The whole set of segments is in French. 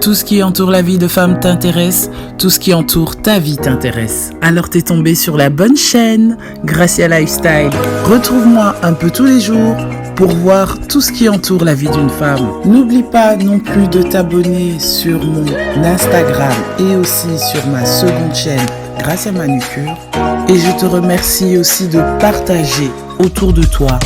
Tout ce qui entoure la vie de femme t'intéresse, tout ce qui entoure ta vie t'intéresse. Alors t'es tombé sur la bonne chaîne, Gracia Lifestyle. Retrouve-moi un peu tous les jours pour voir tout ce qui entoure la vie d'une femme. N'oublie pas non plus de t'abonner sur mon Instagram et aussi sur ma seconde chaîne, Gracia Manucure. Et je te remercie aussi de partager autour de toi.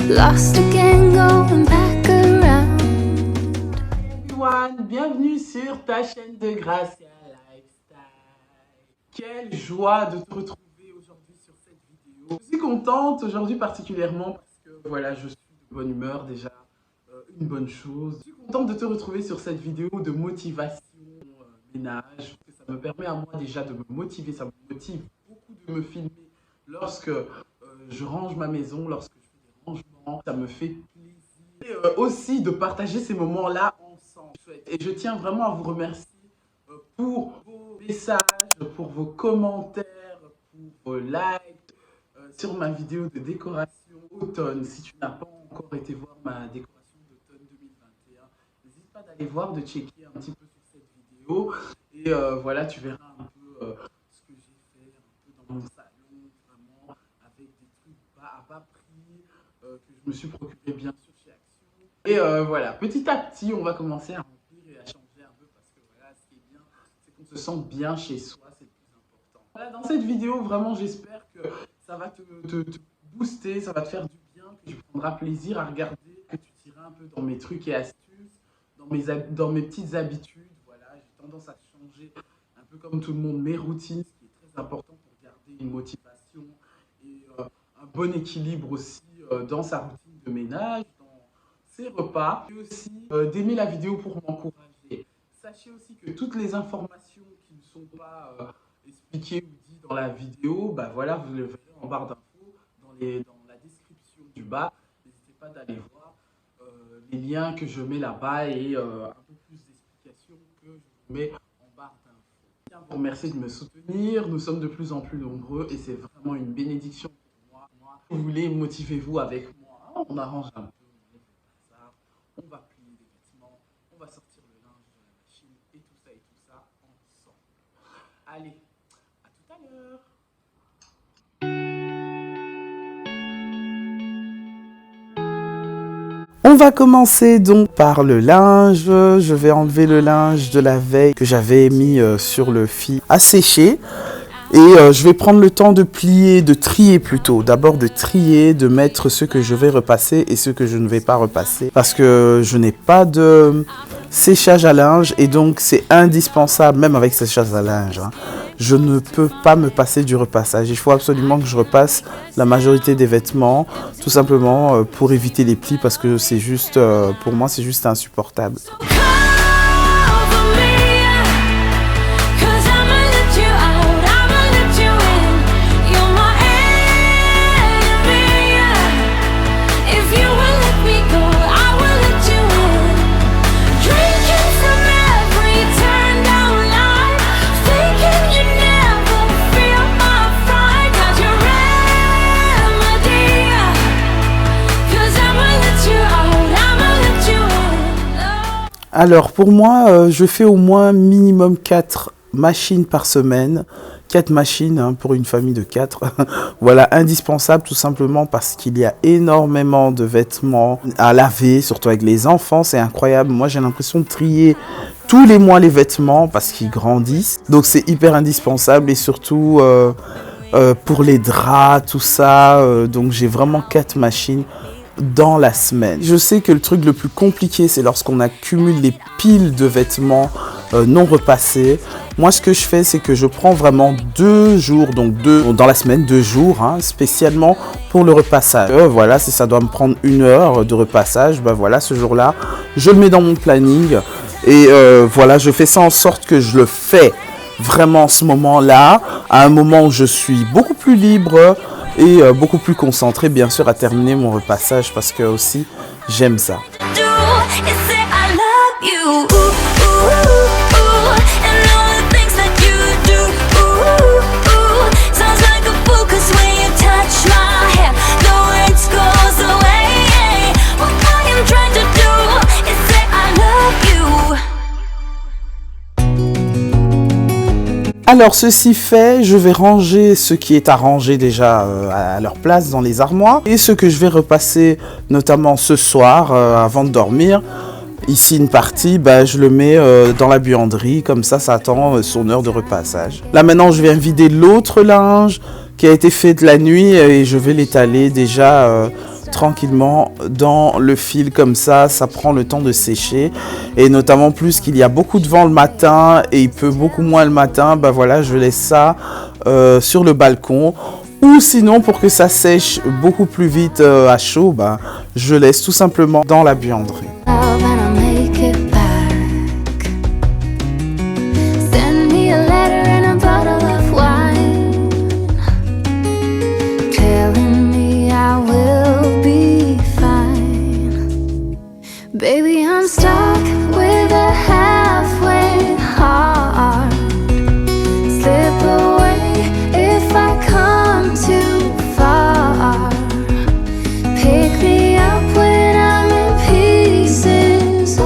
Lost again, going back around. Everyone, bienvenue sur ta chaîne de Gracia Lifestyle. Quelle joie de te retrouver aujourd'hui sur cette vidéo. Je suis contente aujourd'hui particulièrement parce que voilà, je suis de bonne humeur déjà, une bonne chose. Je suis contente de te retrouver sur cette vidéo de motivation ménage. Ça me permet à moi déjà de me motiver, ça me motive beaucoup de me filmer lorsque je range ma maison, lorsque je fais des rangements, ça me fait plaisir. Et aussi de partager ces moments-là ensemble. Et je tiens vraiment à vous remercier pour vos messages, pour vos commentaires, pour vos likes sur ma vidéo de décoration automne. Si tu n'as pas encore été voir ma décoration d'automne 2021, n'hésite pas d'aller voir, de checker un petit peu sur cette vidéo. Et voilà, tu verras un peu ce que j'ai fait un peu dans mon salon, vraiment avec des trucs à bas prix que je me suis procuré bien sûr chez Action. Et voilà, petit à petit, on va commencer à remplir et à changer un peu parce que voilà, ce qui est bien, c'est qu'on se sente bien chez soi, c'est le plus important. Voilà, dans cette vidéo, vraiment, j'espère que ça va te booster, ça va te faire du bien, que tu prendras plaisir à regarder, que tu tireras un peu dans mes trucs et astuces, dans mes petites habitudes. Voilà, j'ai tendance à changer un peu comme tout le monde mes routines, ce qui est très important pour garder une motivation et un bon équilibre aussi dans sa routine de ménage, dans ses repas. Et aussi d'aimer la vidéo pour m'encourager. Sachez aussi que toutes les informations qui ne sont pas expliquées ou dites dans la vidéo, bah voilà, vous le verrez en barre d'infos, dans la description du bas. N'hésitez pas d'aller voir les liens que je mets là-bas et un peu plus d'explications que je vous mets en barre d'infos. Je tiens à vous remercier de me soutenir. Nous sommes de plus en plus nombreux et c'est vraiment une bénédiction pour moi. Si vous voulez, motivez-vous avec moi. On arrange un peu, on lève le bazar, on va plier des vêtements, on va sortir le linge de la machine et tout ça ensemble. Allez, à tout à l'heure. On va commencer donc par le linge. Je vais enlever le linge de la veille que j'avais mis sur le fil à sécher. Et je vais prendre le temps de plier, de trier plutôt. D'abord de trier, de mettre ce que je vais repasser et ce que je ne vais pas repasser. Parce que je n'ai pas de séchage à linge et donc c'est indispensable, même avec séchage à linge. Je ne peux pas me passer du repassage. Il faut absolument que je repasse la majorité des vêtements, tout simplement pour éviter les plis parce que c'est juste, pour moi, c'est juste insupportable. Alors pour moi, je fais au moins minimum 4 machines par semaine. 4 machines pour une famille de 4. Voilà, indispensable tout simplement parce qu'il y a énormément de vêtements à laver, surtout avec les enfants. C'est incroyable. Moi, j'ai l'impression de trier tous les mois les vêtements parce qu'ils grandissent. Donc c'est hyper indispensable et surtout pour les draps, tout ça. Donc j'ai vraiment 4 machines dans la semaine. Je sais que le truc le plus compliqué, c'est lorsqu'on accumule des piles de vêtements non repassés. Moi, ce que je fais, c'est que je prends vraiment 2 jours, donc dans la semaine, 2 jours, spécialement pour le repassage. Voilà, si ça doit me prendre 1 heure de repassage, ben voilà, ce jour-là, je le mets dans mon planning et voilà, je fais ça en sorte que je le fais vraiment ce moment-là, à un moment où je suis beaucoup plus libre et beaucoup plus concentré, bien sûr, à terminer mon repassage parce que aussi, j'aime ça. You say I love you, ooh, ooh, ooh. And all the things that you do, ooh, ooh. Sounds like a fool, 'cause when you touch my hair, the words goes away. What I am trying to do is say I love you. Alors ceci fait, je vais ranger ce qui est à ranger déjà à leur place dans les armoires. Et ce que je vais repasser notamment ce soir avant de dormir. Ici une partie, je le mets dans la buanderie, comme ça attend son heure de repassage. Là maintenant je viens vider l'autre linge qui a été fait de la nuit et je vais l'étaler déjà tranquillement dans le fil, comme ça prend le temps de sécher. Et notamment plus qu'il y a beaucoup de vent le matin et il peut beaucoup moins le matin, voilà, je laisse ça sur le balcon. Ou sinon, pour que ça sèche beaucoup plus vite à chaud, je laisse tout simplement dans la buanderie. Baby, I'm stuck with a halfway heart. Slip away if I come too far. Pick me up when I'm in pieces.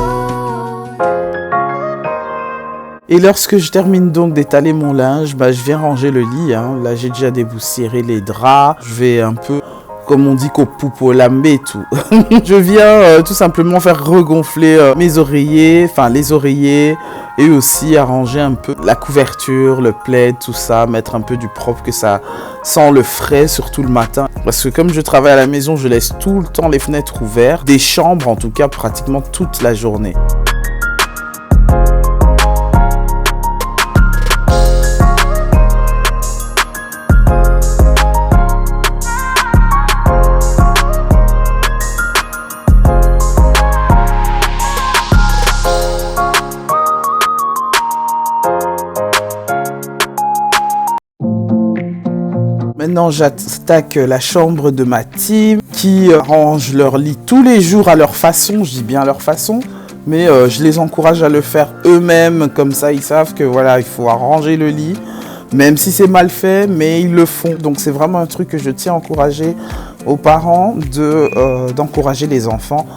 Et lorsque je termine donc d'étaler mon linge, je viens ranger le lit. Là, j'ai déjà déboussiéré les draps. Je vais un peu, comme on dit, qu'au poupo lamber tout. Je viens tout simplement faire regonfler mes oreillers, les oreillers, et aussi arranger un peu la couverture, le plaid, tout ça, mettre un peu du propre, que ça sent le frais, surtout le matin. Parce que comme je travaille à la maison, je laisse tout le temps les fenêtres ouvertes, des chambres en tout cas pratiquement toute la journée. Maintenant, j'attaque la chambre de ma team qui range leur lit tous les jours à leur façon. Je dis bien à leur façon, mais je les encourage à le faire eux-mêmes. Comme ça, ils savent que voilà, il faut arranger le lit, même si c'est mal fait, mais ils le font. Donc, c'est vraiment un truc que je tiens à encourager aux parents, d'encourager les enfants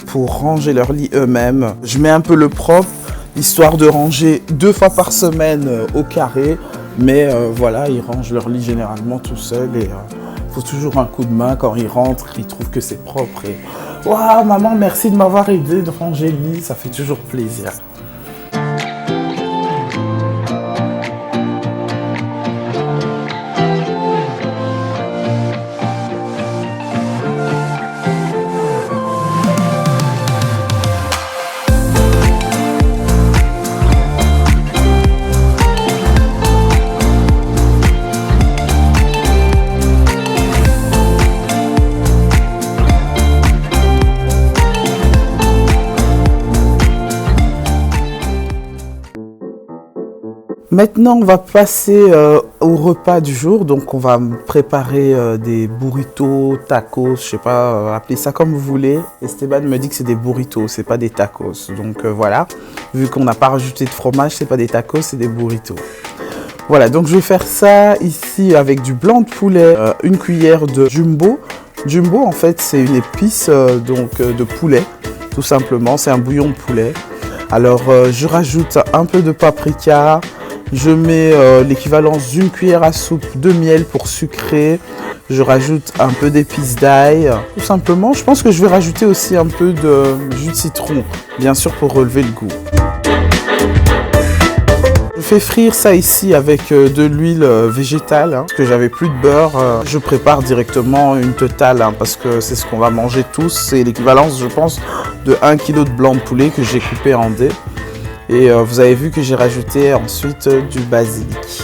pour ranger leur lit eux-mêmes. Je mets un peu le propre, histoire de ranger 2 fois par semaine au carré. Mais voilà, ils rangent leur lit généralement tout seuls et il faut toujours un coup de main quand ils rentrent, ils trouvent que c'est propre. Et waouh, maman, merci de m'avoir aidé de ranger le lit, ça fait toujours plaisir. Maintenant, on va passer au repas du jour. Donc, on va préparer des burritos, tacos, je sais pas, appelez ça comme vous voulez. Esteban me dit que c'est des burritos, c'est pas des tacos. Donc, voilà. Vu qu'on n'a pas rajouté de fromage, c'est pas des tacos, c'est des burritos. Voilà, donc je vais faire ça ici avec du blanc de poulet, une cuillère de jumbo. Jumbo, en fait, c'est une épice de poulet, tout simplement. C'est un bouillon de poulet. Alors, je rajoute un peu de paprika. Je mets l'équivalence d'une cuillère à soupe de miel pour sucrer. Je rajoute un peu d'épices d'ail. Tout simplement, je pense que je vais rajouter aussi un peu de jus de citron, bien sûr pour relever le goût. Je fais frire ça ici avec de l'huile végétale, parce que j'avais plus de beurre. Je prépare directement une totale, parce que c'est ce qu'on va manger tous. C'est l'équivalence, je pense, de 1 kg de blanc de poulet que j'ai coupé en dés. Et vous avez vu que j'ai rajouté ensuite du basilic.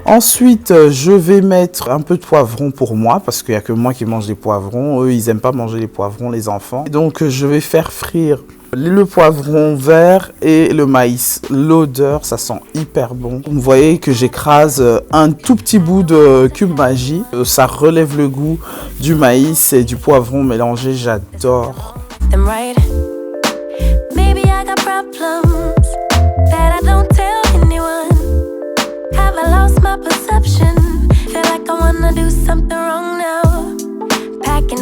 Ensuite, je vais mettre un peu de poivron pour moi, parce qu'il n'y a que moi qui mange des poivrons. Eux, ils n'aiment pas manger les poivrons, les enfants. Donc, je vais faire frire le poivron vert et le maïs. L'odeur, ça sent hyper bon. Vous voyez que j'écrase un tout petit bout de cube Maggi. Ça relève le goût du maïs et du poivron mélangé, j'adore.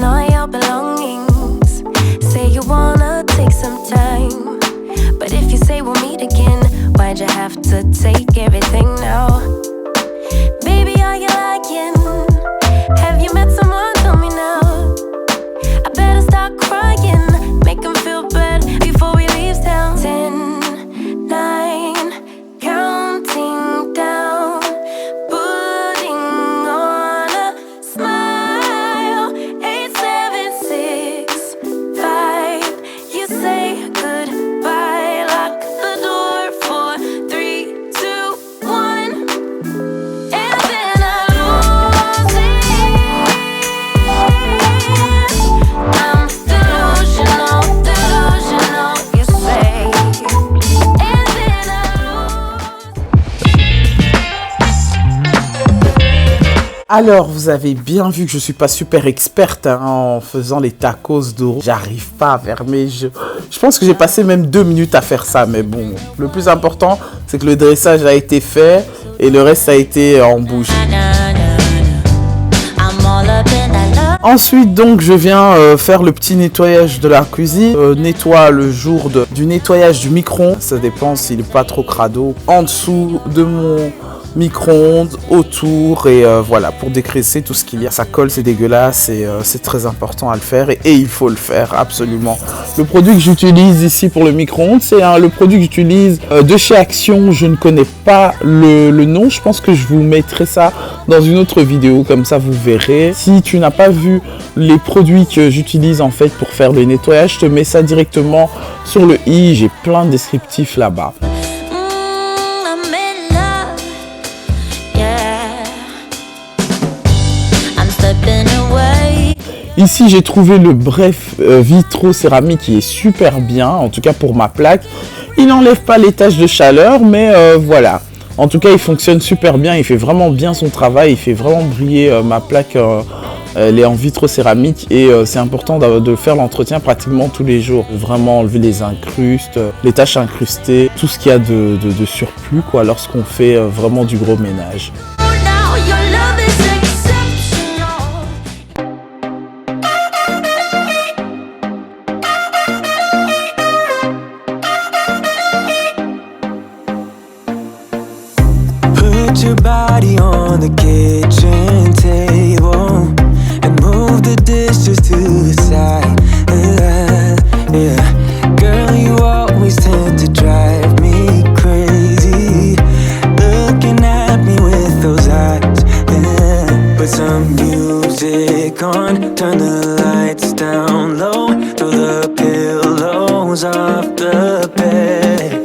All your belongings. Say you wanna take some time, but if you say we'll meet again, why'd you have to take everything now? Baby, are you lying? Have you met someone? Tell me now. I better start crying, make him feel bad before we leave town. 10, 9, counting down, putting on a smile. 8, 7, 6, 5. You say goodbye, lock the door for 3, 2, 1, and then I lose it. I'm delusional, delusional, you say, and then I lose. Alors, vous avez bien vu que je suis pas super experte en faisant les tacos d'eau. J'arrive pas à fermer. Je pense que j'ai passé même 2 minutes à faire ça. Mais bon, le plus important, c'est que le dressage a été fait et le reste a été en bouche. Ensuite, donc, je viens faire le petit nettoyage de la cuisine. Nettoie le jour du nettoyage du micro-ondes. Ça dépend s'il n'est pas trop crado. En dessous de mon micro-ondes, autour et voilà, pour dégraisser tout ce qu'il y a. Ça colle, c'est dégueulasse et c'est très important à le faire et il faut le faire absolument. Le produit que j'utilise ici pour le micro-ondes, c'est le produit que j'utilise de chez Action. Je ne connais pas le nom, je pense que je vous mettrai ça dans une autre vidéo, comme ça vous verrez. Si tu n'as pas vu les produits que j'utilise en fait pour faire le nettoyage, je te mets ça directement sur le i, j'ai plein de descriptifs là-bas. Ici, j'ai trouvé le Bref Vitro Céramique qui est super bien, en tout cas pour ma plaque. Il n'enlève pas les taches de chaleur, mais voilà. En tout cas, il fonctionne super bien, il fait vraiment bien son travail, il fait vraiment briller ma plaque. Elle est en vitrocéramique et c'est important de faire l'entretien pratiquement tous les jours. Vraiment enlever les incrustes, les taches incrustées, tout ce qu'il y a de surplus quoi, lorsqu'on fait vraiment du gros ménage. Your body on the kitchen table and move the dishes to the side. Yeah. Girl, you always tend to drive me crazy, looking at me with those eyes. Yeah. Put some music on, turn the lights down low, throw the pillows off the bed,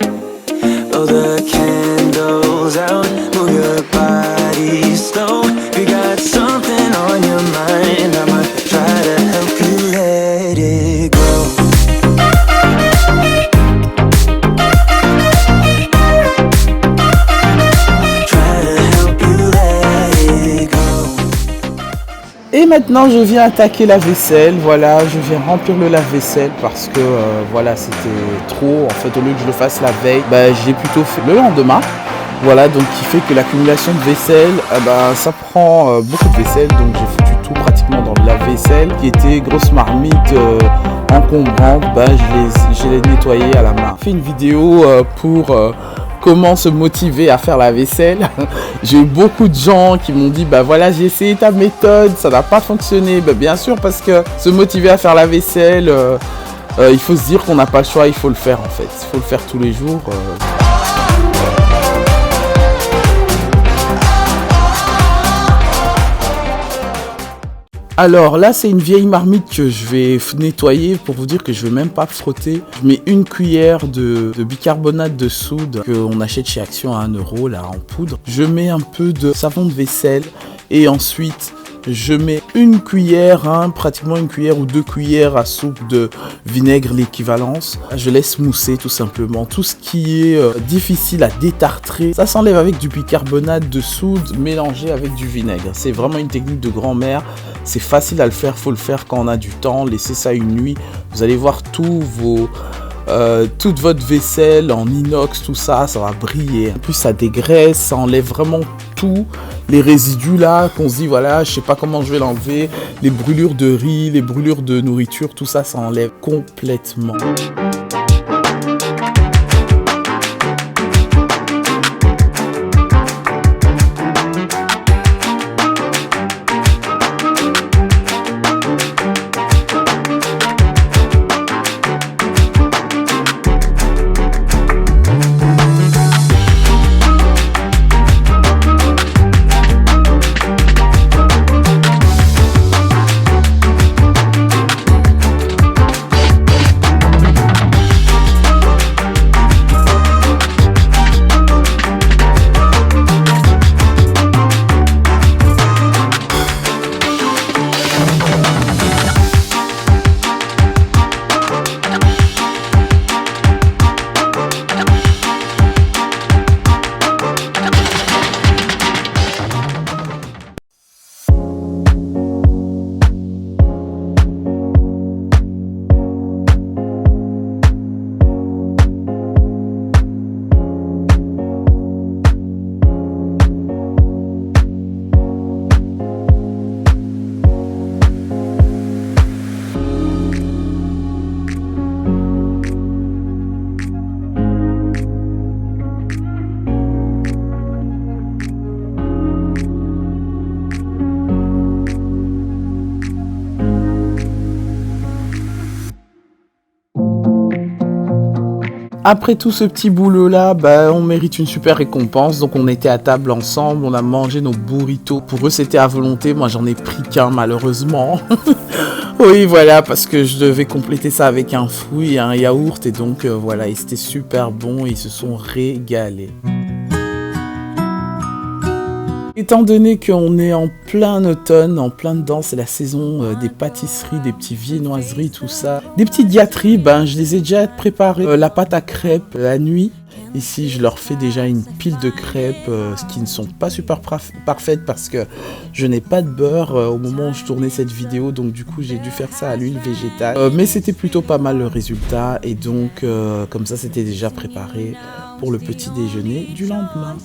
blow the candles out. Move your body slow. If you got something on your mind, I'ma try to help you let it go. Try to help you let it go. Et maintenant, je viens attaquer la vaisselle. Voilà, je viens remplir le lave-vaisselle parce que voilà, c'était trop. En fait, au lieu que je le fasse la veille, j'ai plutôt fait le lendemain. Voilà, donc qui fait que l'accumulation de vaisselle, ça prend beaucoup de vaisselle. Donc j'ai foutu tout pratiquement dans le lave-vaisselle qui était grosse marmite encombrante. Je l'ai nettoyé à la main. J'ai fait une vidéo pour comment se motiver à faire la vaisselle. J'ai eu beaucoup de gens qui m'ont dit voilà, j'ai essayé ta méthode, ça n'a pas fonctionné. Bien sûr, parce que se motiver à faire la vaisselle, il faut se dire qu'on n'a pas le choix, il faut le faire en fait. Il faut le faire tous les jours. Alors là, c'est une vieille marmite que je vais nettoyer pour vous dire que je vais même pas frotter. Je mets une cuillère de bicarbonate de soude qu'on achète chez Action à 1 € là en poudre. Je mets un peu de savon de vaisselle et ensuite je mets une cuillère, pratiquement une cuillère ou 2 cuillères à soupe de vinaigre, l'équivalence. Je laisse mousser tout simplement. Tout ce qui est difficile à détartrer, ça s'enlève avec du bicarbonate de soude mélangé avec du vinaigre. C'est vraiment une technique de grand-mère. C'est facile à le faire, faut le faire quand on a du temps. Laissez ça une nuit. Vous allez voir toute votre vaisselle en inox, tout ça, ça va briller. En plus, ça dégraisse, ça enlève vraiment tous les résidus là qu'on se dit voilà, je sais pas comment je vais l'enlever. Les brûlures de riz, les brûlures de nourriture, tout ça, ça enlève complètement. Après tout ce petit boulot là, on mérite une super récompense. Donc on était à table ensemble, on a mangé nos burritos. Pour eux c'était à volonté, moi j'en ai pris qu'un malheureusement. Oui voilà, parce que je devais compléter ça avec un fruit et un yaourt. Et donc voilà, et c'était super bon, ils se sont régalés. Étant donné qu'on est en plein automne, en plein dedans, c'est la saison des pâtisseries, des petits viennoiseries, tout ça. Des petites diatribes, je les ai déjà préparées. La pâte à crêpes la nuit. Ici, je leur fais déjà une pile de crêpes, ce qui ne sont pas super parfaites parce que je n'ai pas de beurre au moment où je tournais cette vidéo. Donc du coup, j'ai dû faire ça à l'huile végétale. Mais c'était plutôt pas mal le résultat. Et donc, comme ça, c'était déjà préparé pour le petit déjeuner du lendemain.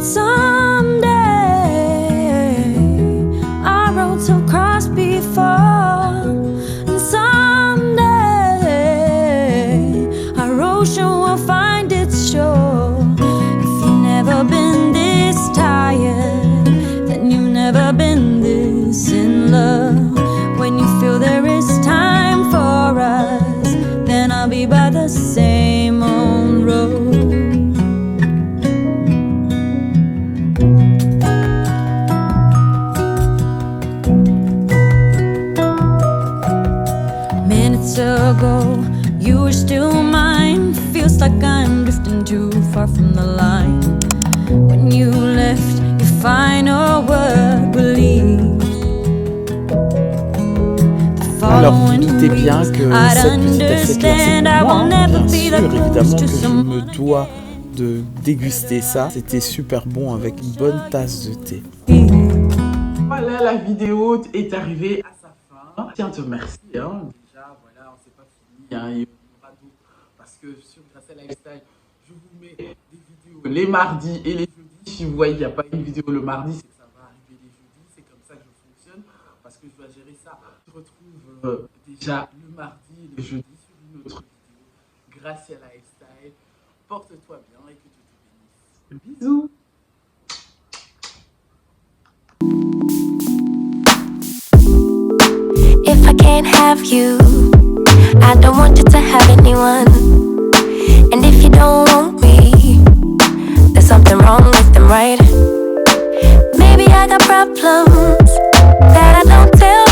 Someday our roads will cross before, and someday our ocean will find its shore. If you've never been this tired, then you've never been this in love. When you feel there is time for us, then I'll be by the same old road. Ago, you were still mine. Feels like I'm drifting too far from the line. When you left, your final word will leave. Alors vous doutez bien que cette petite assiette-là, c'est pour moi, bien sûr, évidemment que je me dois de déguster ça. C'était super bon avec une bonne tasse de thé. Voilà, la vidéo est arrivée à sa fin. Tiens, te remercie. Déjà, voilà, c'est pas fini. Il y en aura d'autres. Parce que sur Gracia Lifestyle, je vous mets des vidéos les mardis et les jeudis. Si vous voyez, il n'y a pas une vidéo le mardi, c'est que ça va arriver les jeudis. C'est comme ça que je fonctionne. Parce que je dois gérer ça. Je retrouve déjà le mardi et le jeudi sur une autre vidéo. Gracia Lifestyle. Porte-toi bien et que Dieu te bénisse. Bisous. If I can't have you, I don't want you to have anyone. And if you don't want me, there's something wrong with them, right? Maybe I got problems that I don't tell